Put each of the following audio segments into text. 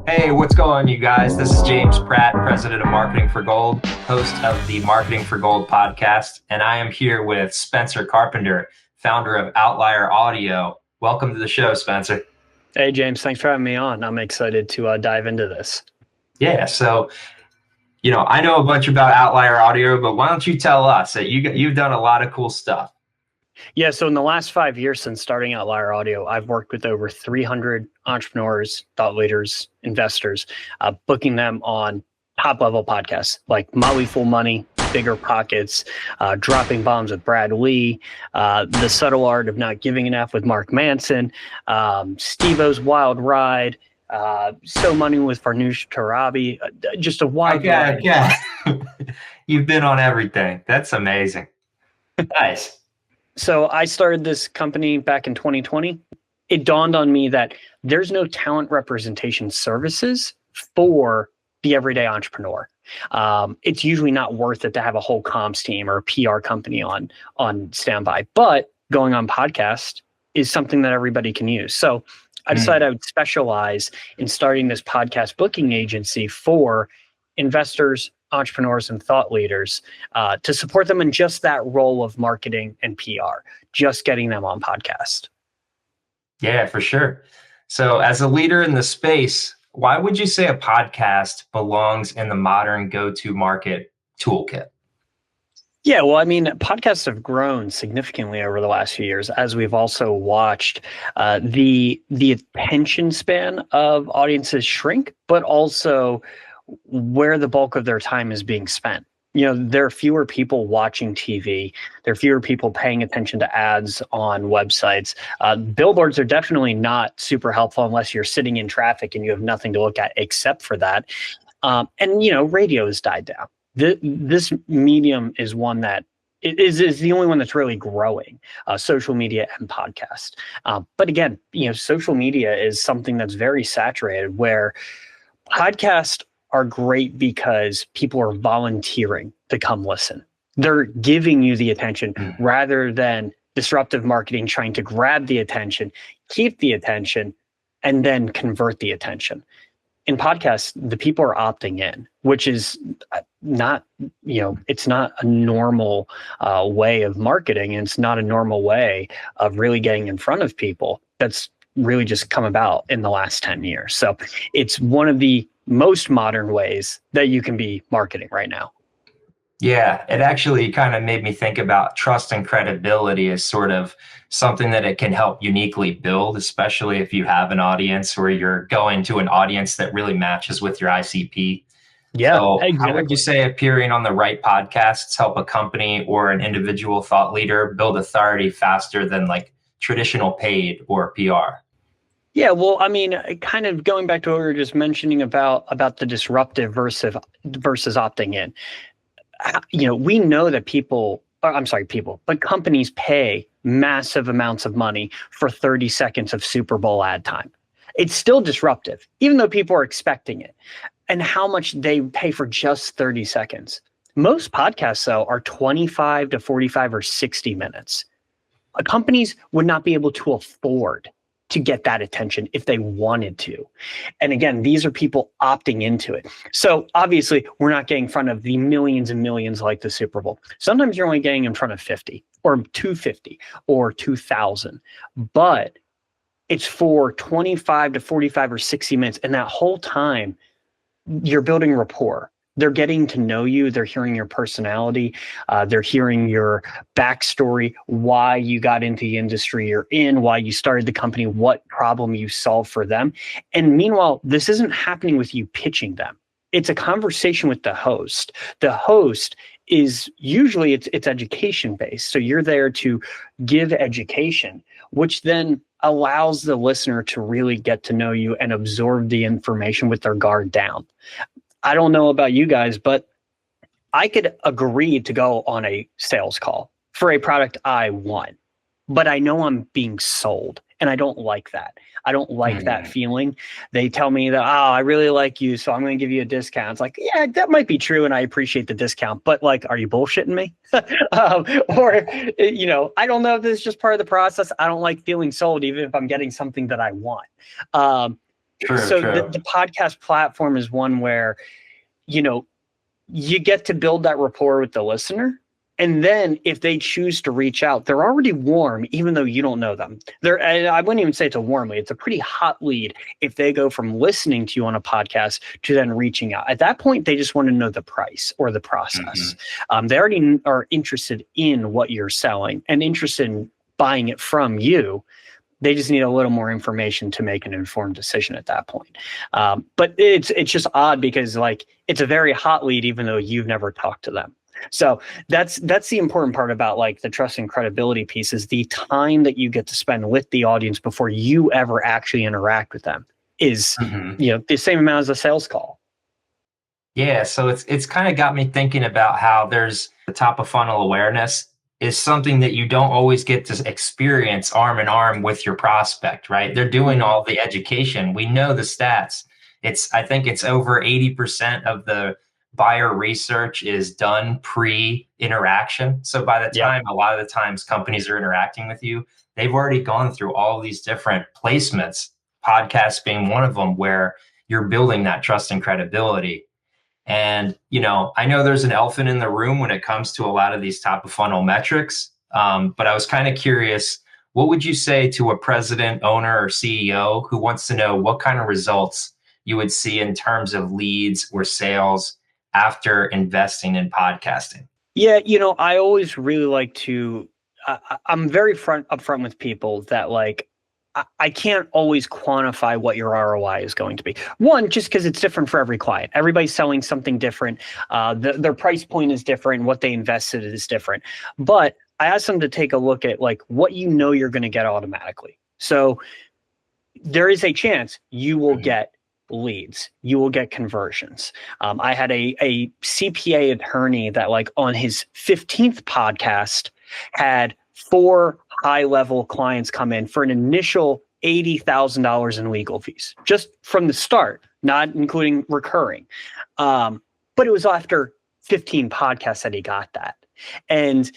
Hey, what's going on, you guys? This is James Pratt, president of Marketing for Gold, host of the Marketing for Gold podcast, and I am here with Spencer Carpenter, founder of Outlier Audio. Welcome to the show, Spencer. Hey, James. Thanks for having me on. I'm excited to dive into this. Yeah, so, I know a bunch about Outlier Audio, but why don't you tell us that you've done a lot of cool stuff? Yeah, so in the last 5 years since starting Outlier Audio, I've worked with over 300 entrepreneurs, thought leaders, investors, booking them on top-level podcasts like Motley Fool Money, BiggerPockets, Dropping Bombs with Brad Lea, The Subtle Art of Not Giving Enough with Mark Manson, Steve-O's Wild Ride, So Money with Farnoosh Torabi, just a wide variety. Yeah. You've been on everything. That's amazing. Nice. So I started this company back in 2020. It dawned on me that there's no talent representation services for the everyday entrepreneur. It's usually not worth it to have a whole comms team or a PR company on standby. But going on podcast is something that everybody can use. So I decided I would specialize in starting this podcast booking agency for investors, entrepreneurs, and thought leaders to support them in just that role of marketing and PR, just getting them on podcast. Yeah, for sure. So as a leader in the space, why would you say a podcast belongs in the modern go-to market toolkit? Yeah, well, I mean, podcasts have grown significantly over the last few years, as we've also watched the attention span of audiences shrink, but also where the bulk of their time is being spent. There are fewer people watching TV. There are fewer people paying attention to ads on websites. Billboards are definitely not super helpful unless you're sitting in traffic and you have nothing to look at except for that. And radio has died down. This medium is one that is the only one that's really growing, social media and podcast. But again, social media is something that's very saturated, where podcasts are great because people are volunteering to come listen. They're giving you the attention rather than disruptive marketing trying to grab the attention, keep the attention, and then convert the attention. In podcasts, the people are opting in, which is not, it's not a normal way of marketing. And it's not a normal way of really getting in front of people. That's really just come about in the last 10 years. So it's one of the most modern ways that you can be marketing right now. Yeah, it actually kind of made me think about trust and credibility as sort of something that it can help uniquely build, especially if you have an audience or you're going to an audience that really matches with your ICP. Yeah, so exactly. How would you say appearing on the right podcasts help a company or an individual thought leader build authority faster than like traditional paid or PR? Yeah, well, I mean, kind of going back to what we were just mentioning about the disruptive versus opting in. We know that but companies pay massive amounts of money for 30 seconds of Super Bowl ad time. It's still disruptive, even though people are expecting it. And how much they pay for just 30 seconds. Most podcasts, though, are 25 to 45 or 60 minutes. Companies would not be able to afford to get that attention if they wanted to. And again, these are people opting into it. So obviously, we're not getting in front of the millions and millions like the Super Bowl. Sometimes you're only getting in front of 50 or 250 or 2,000. But it's for 25 to 45 or 60 minutes. And that whole time, you're building rapport. They're getting to know you. They're hearing your personality. They're hearing your backstory, why you got into the industry you're in, why you started the company, what problem you solve for them. And meanwhile, this isn't happening with you pitching them. It's a conversation with the host. The host is usually it's education based. So you're there to give education, which then allows the listener to really get to know you and absorb the information with their guard down. I don't know about you guys, but I could agree to go on a sales call for a product I want, but I know I'm being sold, and I don't like that. I don't like that feeling. They tell me that, I really like you, so I'm going to give you a discount. It's like, yeah, that might be true, and I appreciate the discount, but like, are you bullshitting me? Or, I don't know if this is just part of the process. I don't like feeling sold, even if I'm getting something that I want. So True. the podcast platform is one where, you know, you get to build that rapport with the listener. And then if they choose to reach out, they're already warm, even though you don't know them. I wouldn't even say it's a warm lead. It's a pretty hot lead if they go from listening to you on a podcast to then reaching out. At that point, they just want to know the price or the process. They already are interested in what you're selling and interested in buying it from you. They just need a little more information to make an informed decision at that point. But it's just odd because like it's a very hot lead, even though you've never talked to them. So that's the important part about like the trust and credibility piece is the time that you get to spend with the audience before you ever actually interact with them is the same amount as a sales call. Yeah, so it's kind of got me thinking about how there's the top of funnel awareness is something that you don't always get to experience arm in arm with your prospect, right? They're doing all the education. We know the stats. I think it's over 80% of the buyer research is done pre-interaction. So by the time, a lot of the times companies are interacting with you, they've already gone through all these different placements, podcasts being one of them, where you're building that trust and credibility. And, I know there's an elephant in the room when it comes to a lot of these top of funnel metrics. But I was kind of curious, what would you say to a president, owner, or CEO who wants to know what kind of results you would see in terms of leads or sales after investing in podcasting? Yeah, I always really like to, I'm very upfront with people that like, I can't always quantify what your ROI is going to be. One, just because it's different for every client. Everybody's selling something different. Their price point is different. What they invested is different. But I asked them to take a look at like what you're going to get automatically. So there is a chance you will get leads. You will get conversions. I had a CPA attorney that like on his 15th podcast had 4 high-level clients come in for an initial $80,000 in legal fees, just from the start, not including recurring. But it was after 15 podcasts that he got that. And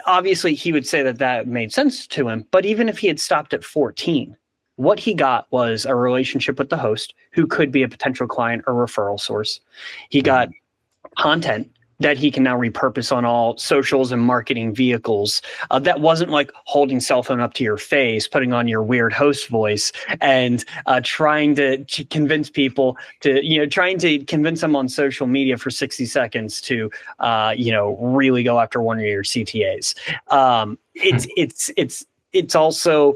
obviously he would say that made sense to him. But even if he had stopped at 14, what he got was a relationship with the host who could be a potential client or referral source. He got content that he can now repurpose on all socials and marketing vehicles. That wasn't like holding cell phone up to your face, putting on your weird host voice and trying to convince people to, trying to convince them on social media for 60 seconds to, really go after one of your CTAs. It's also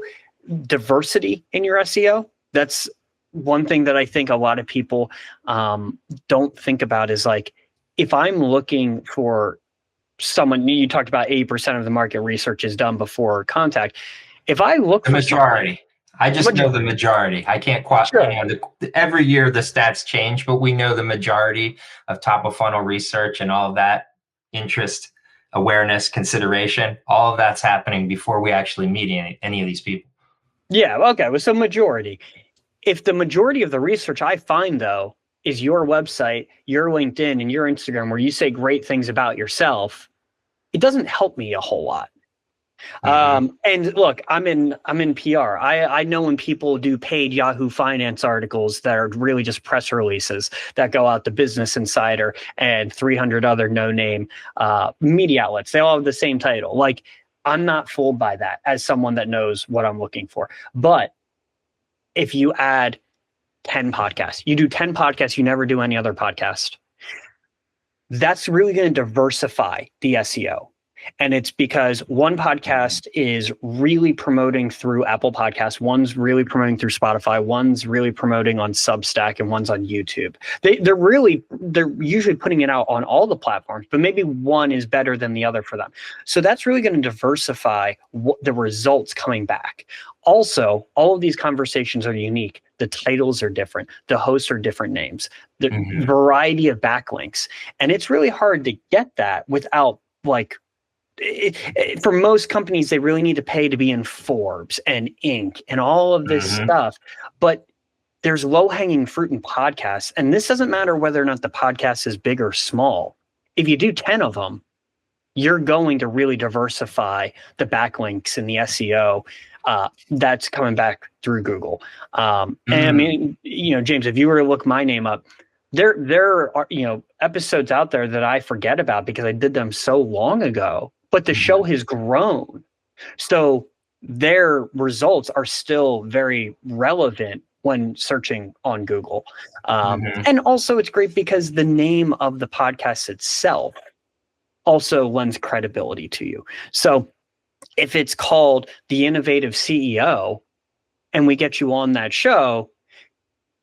diversity in your SEO. That's one thing that I think a lot of people don't think about is like, if I'm looking for someone, you talked about 80% of the market research is done before contact. If I look the majority, I just know the majority. I can't quite, every year the stats change, but we know the majority of top of funnel research and all of that interest, awareness, consideration, all of that's happening before we actually meet any of these people. Yeah. Okay. Well, so majority. If the majority of the research I find though, is your website, your LinkedIn, and your Instagram where you say great things about yourself, it doesn't help me a whole lot. And look, I'm in PR. I know when people do paid Yahoo Finance articles that are really just press releases that go out to Business Insider and 300 other no-name media outlets. They all have the same title. Like, I'm not fooled by that as someone that knows what I'm looking for. But if you add 10 podcasts, you do 10 podcasts, you never do any other podcast, that's really going to diversify the SEO. And it's because one podcast is really promoting through Apple Podcasts, one's really promoting through Spotify, one's really promoting on Substack, and one's on YouTube. They're usually putting it out on all the platforms, but maybe one is better than the other for them. So that's really going to diversify the results coming back. Also, all of these conversations are unique. The titles are different. The hosts are different names. The variety of backlinks. And it's really hard to get that without for most companies, they really need to pay to be in Forbes and Inc. and all of this stuff. But there's low-hanging fruit in podcasts. And this doesn't matter whether or not the podcast is big or small. If you do 10 of them, you're going to really diversify the backlinks and the SEO that's coming back through Google. And I mean, James, if you were to look my name up, there are, episodes out there that I forget about because I did them so long ago, but the show has grown. So their results are still very relevant when searching on Google. And also it's great because the name of the podcast itself also lends credibility to you. So if it's called The Innovative CEO and we get you on that show,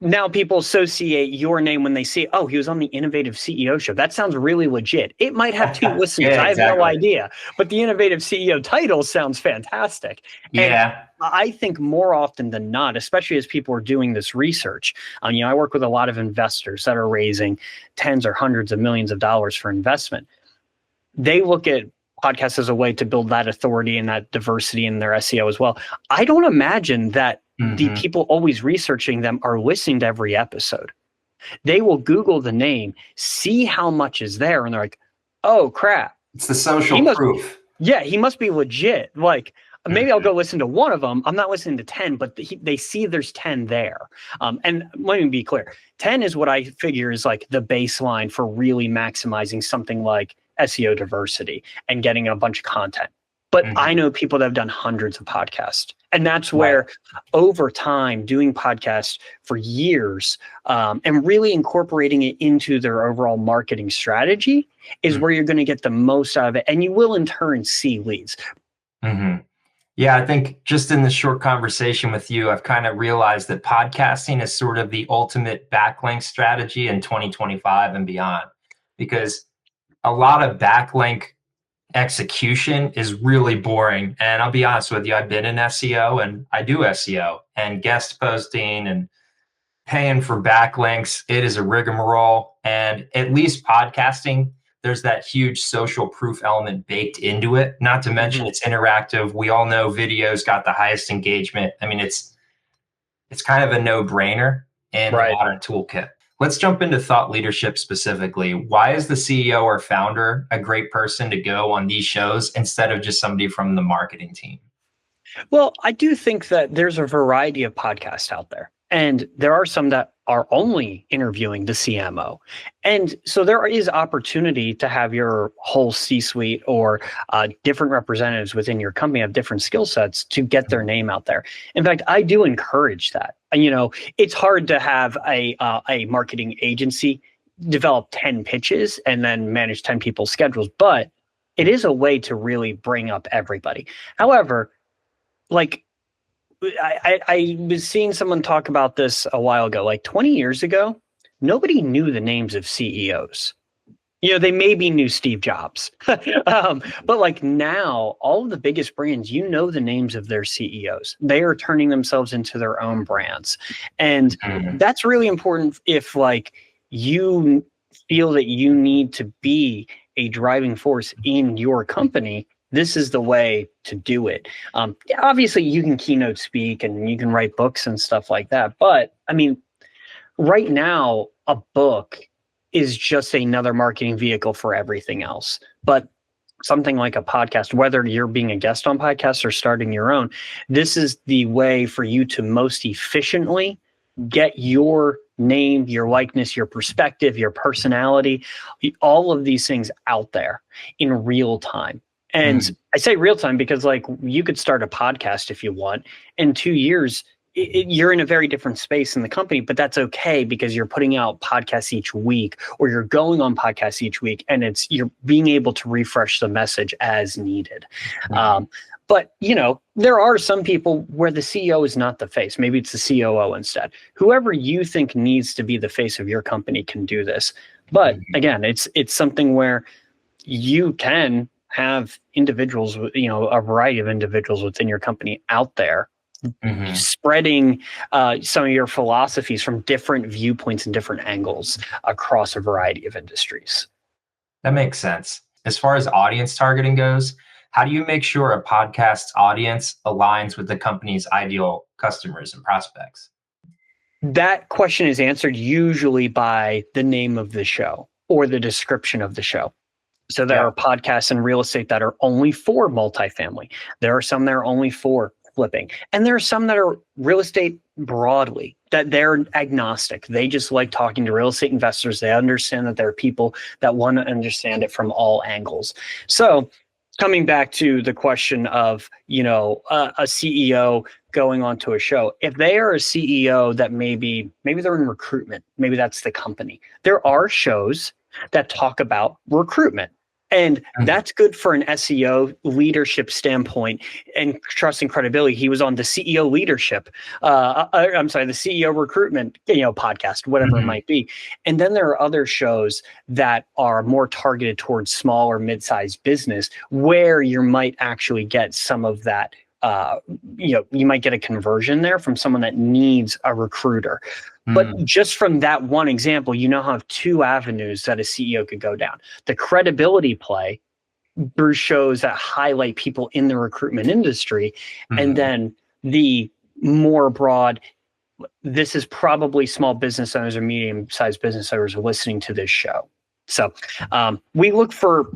now people associate your name when they see, oh, he was on the Innovative CEO show. That sounds really legit. It might have 2 listeners. I have no idea. But the Innovative CEO title sounds fantastic. And I think more often than not, especially as people are doing this research, I work with a lot of investors that are raising tens or hundreds of millions of dollars for investment. They look at podcasts as a way to build that authority and that diversity in their SEO as well. I don't imagine that the people always researching them are listening to every episode. They will Google the name, see how much is there, and they're like, oh, crap. It's the social proof. Yeah, he must be legit. Like, maybe I'll go listen to one of them. I'm not listening to 10, but they see there's 10 there. And let me be clear. 10 is what I figure is like the baseline for really maximizing something like SEO diversity and getting a bunch of content. But I know people that have done hundreds of podcasts. And that's where over time, doing podcasts for years and really incorporating it into their overall marketing strategy is where you're going to get the most out of it. And you will in turn see leads. Yeah, I think just in this short conversation with you, I've kind of realized that podcasting is sort of the ultimate backlink strategy in 2025 and beyond, because a lot of backlink execution is really boring. And I'll be honest with you, I've been in SEO and I do SEO and guest posting and paying for backlinks. It is a rigmarole. And at least podcasting, there's that huge social proof element baked into it. Not to mention it's interactive. We all know videos got the highest engagement. I mean, it's kind of a no-brainer in the modern toolkit. Let's jump into thought leadership specifically. Why is the CEO or founder a great person to go on these shows instead of just somebody from the marketing team? Well, I do think that there's a variety of podcasts out there. And there are some that are only interviewing the CMO. And so there is opportunity to have your whole C-suite or different representatives within your company have different skill sets to get their name out there. In fact, I do encourage that. It's hard to have a marketing agency develop 10 pitches and then manage 10 people's schedules, but it is a way to really bring up everybody. However, I was seeing someone talk about this a while ago, like 20 years ago, nobody knew the names of CEOs. They maybe knew Steve Jobs, but like now, all of the biggest brands, the names of their CEOs. They are turning themselves into their own brands. And that's really important if like you feel that you need to be a driving force in your company. This is the way to do it. Obviously, you can keynote speak and you can write books and stuff like that. But I mean, right now, a book is just another marketing vehicle for everything else. But something like a podcast, whether you're being a guest on podcasts or starting your own, this is the way for you to most efficiently get your name, your likeness, your perspective, your personality, all of these things out there in real time. And I say real time because like you could start a podcast if you want. In 2 years, you're in a very different space in the company, but that's okay because you're putting out podcasts each week or you're going on podcasts each week and you're being able to refresh the message as needed. But, there are some people where the CEO is not the face. Maybe it's the COO instead. Whoever you think needs to be the face of your company can do this. But again, it's something where you can have individuals, a variety of individuals within your company out there spreading some of your philosophies from different viewpoints and different angles across a variety of industries. That makes sense. As far as audience targeting goes, how do you make sure a podcast's audience aligns with the company's ideal customers and prospects? That question is answered usually by the name of the show or the description of the show. So there are podcasts in real estate that are only for multifamily. There are some that are only for flipping. And there are some that are real estate broadly, that they're agnostic. They just like talking to real estate investors. They understand that there are people that want to understand it from all angles. So coming back to the question of, a CEO going onto a show, if they are a CEO that maybe they're in recruitment, maybe that's the company. There are shows that talk about recruitment. And that's good for an SEO leadership standpoint and trust and credibility. He was on the CEO leadership, the CEO recruitment, podcast, whatever it might be. And then there are other shows that are more targeted towards small or mid-sized business where you might actually get some of that. You might get a conversion there from someone that needs a recruiter. But just from that one example, have two avenues that a CEO could go down. The credibility play through shows that highlight people in the recruitment industry. And then the more broad, this is probably small business owners or medium-sized business owners listening to this show. So we look for,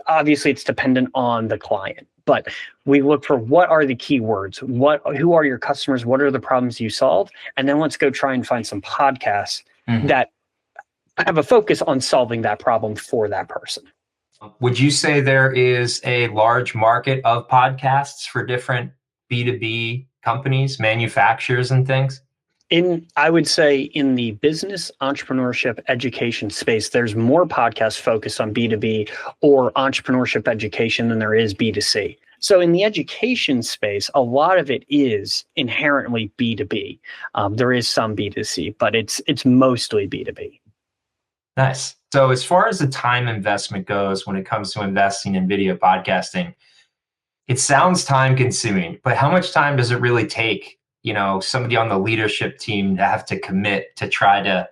obviously it's dependent on the client, but we look for what are the keywords, who are your customers, what are the problems you solve, and then let's go try and find some podcasts that have a focus on solving that problem for that person. Would you say there is a large market of podcasts for different B2B companies, manufacturers, and things? I would say in the business, entrepreneurship, education space, there's more podcasts focused on B2B or entrepreneurship education than there is B2C. So in the education space, a lot of it is inherently B2B. There is some B2C, but it's mostly B2B. Nice. So as far as the time investment goes, when it comes to investing in video podcasting, it sounds time consuming, but how much time does it really take, somebody on the leadership team to have to commit to try to,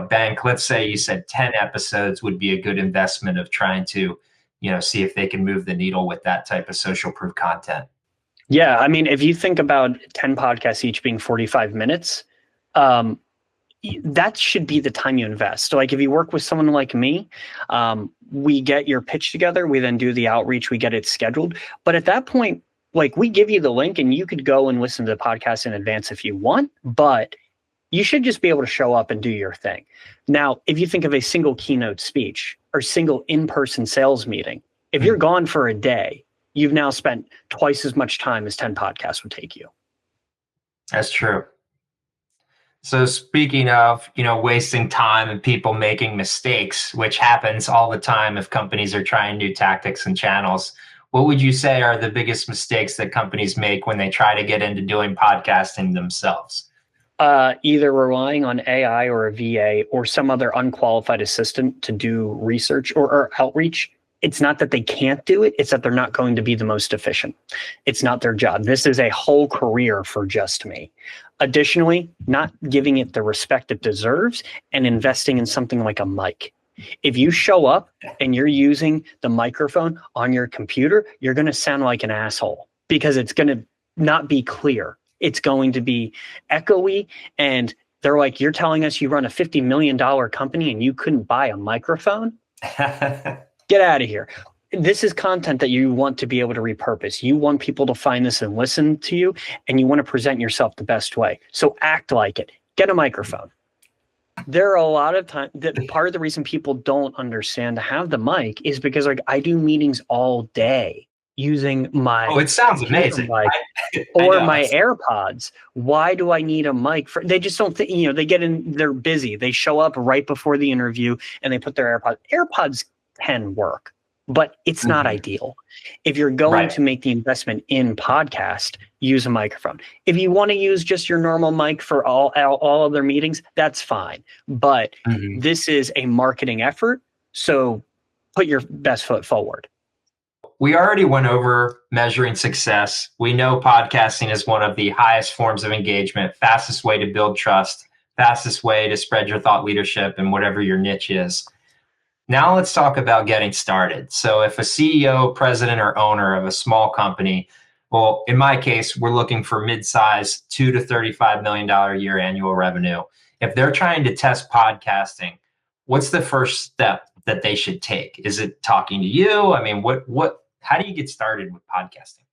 bank, let's say you said 10 episodes would be a good investment of trying to, see if they can move the needle with that type of social proof content? Yeah. I mean, if you think about 10 podcasts, each being 45 minutes, that should be the time you invest. So like if you work with someone like me, we get your pitch together, we then do the outreach, we get it scheduled. But at that point, like we give you the link and you could go and listen to the podcast in advance if you want, but you should just be able to show up and do your thing. Now, if you think of a single keynote speech or single in-person sales meeting, if you're gone for a day, you've now spent twice as much time as 10 podcasts would take you. That's true. So speaking of, wasting time and people making mistakes, which happens all the time if companies are trying new tactics and channels, what would you say are the biggest mistakes that companies make when they try to get into doing podcasting themselves? Either relying on AI or a VA or some other unqualified assistant to do research or outreach. It's not that they can't do it, it's that they're not going to be the most efficient. It's not their job. This is a whole career for just me. Additionally, not giving it the respect it deserves and investing in something like a mic. If you show up and you're using the microphone on your computer, you're going to sound like an asshole because it's going to not be clear. It's going to be echoey. And they're like, you're telling us you run a $50 million company and you couldn't buy a microphone? Get out of here. This is content that you want to be able to repurpose. You want people to find this and listen to you, and you want to present yourself the best way. So act like it. Get a microphone. There are a lot of times that part of the reason people don't understand to have the mic is because I do meetings all day using my it sounds amazing. Mic or my AirPods. Why do I need a mic for? They just don't think, they get in, they're busy. They show up right before the interview and they put their AirPods. AirPods can work, but it's not ideal. If you're going to make the investment in podcast, use a microphone. If you want to use just your normal mic for all other meetings, that's fine. But this is a marketing effort, so put your best foot forward. We already went over measuring success. We know podcasting is one of the highest forms of engagement, fastest way to build trust, fastest way to spread your thought leadership and whatever your niche is. Now let's talk about getting started. So if a CEO, president, or owner of a small company, well, in my case, we're looking for mid-size $2 to $35 million a year annual revenue. If they're trying to test podcasting, what's the first step that they should take? Is it talking to you? I mean, how do you get started with podcasting?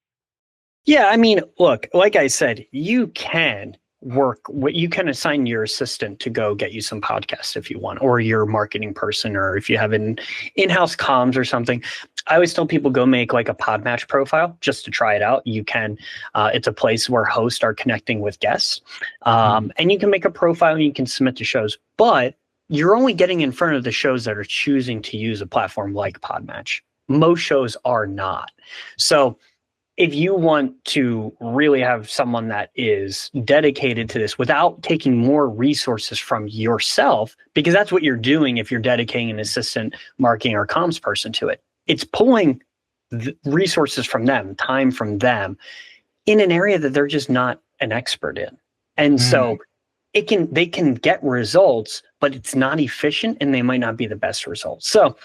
Yeah, I mean, look, like I said, you can you can assign your assistant to go get you some podcasts if you want, or your marketing person, or if you have an in-house comms or something. I always tell people go make like a Podmatch profile just to try it out. You can, it's a place where hosts are connecting with guests, and you can make a profile and you can submit to shows, but you're only getting in front of the shows that are choosing to use a platform like Podmatch. Most shows are not. So if you want to really have someone that is dedicated to this without taking more resources from yourself, because that's what you're doing if you're dedicating an assistant marketing or comms person to it, it's pulling resources from them, time from them in an area that they're just not an expert in. And so they can get results, but it's not efficient and they might not be the best results. So,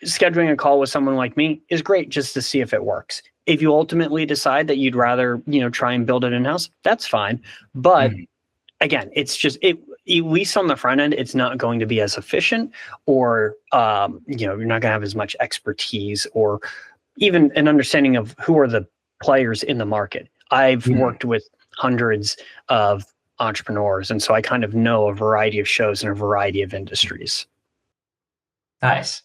scheduling a call with someone like me is great just to see if it works. If you ultimately decide that you'd rather, try and build it in-house, that's fine. But again, it's just, at least on the front end, it's not going to be as efficient, or, you're not going to have as much expertise or even an understanding of who are the players in the market. I've worked with hundreds of entrepreneurs, and so I kind of know a variety of shows in a variety of industries. Nice.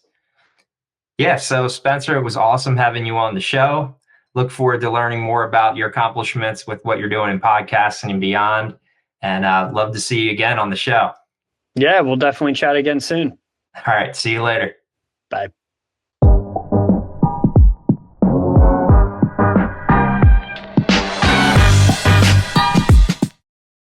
Yeah, so Spencer, it was awesome having you on the show. Look forward to learning more about your accomplishments with what you're doing in podcasting and beyond. And love to see you again on the show. Yeah, we'll definitely chat again soon. All right, see you later. Bye.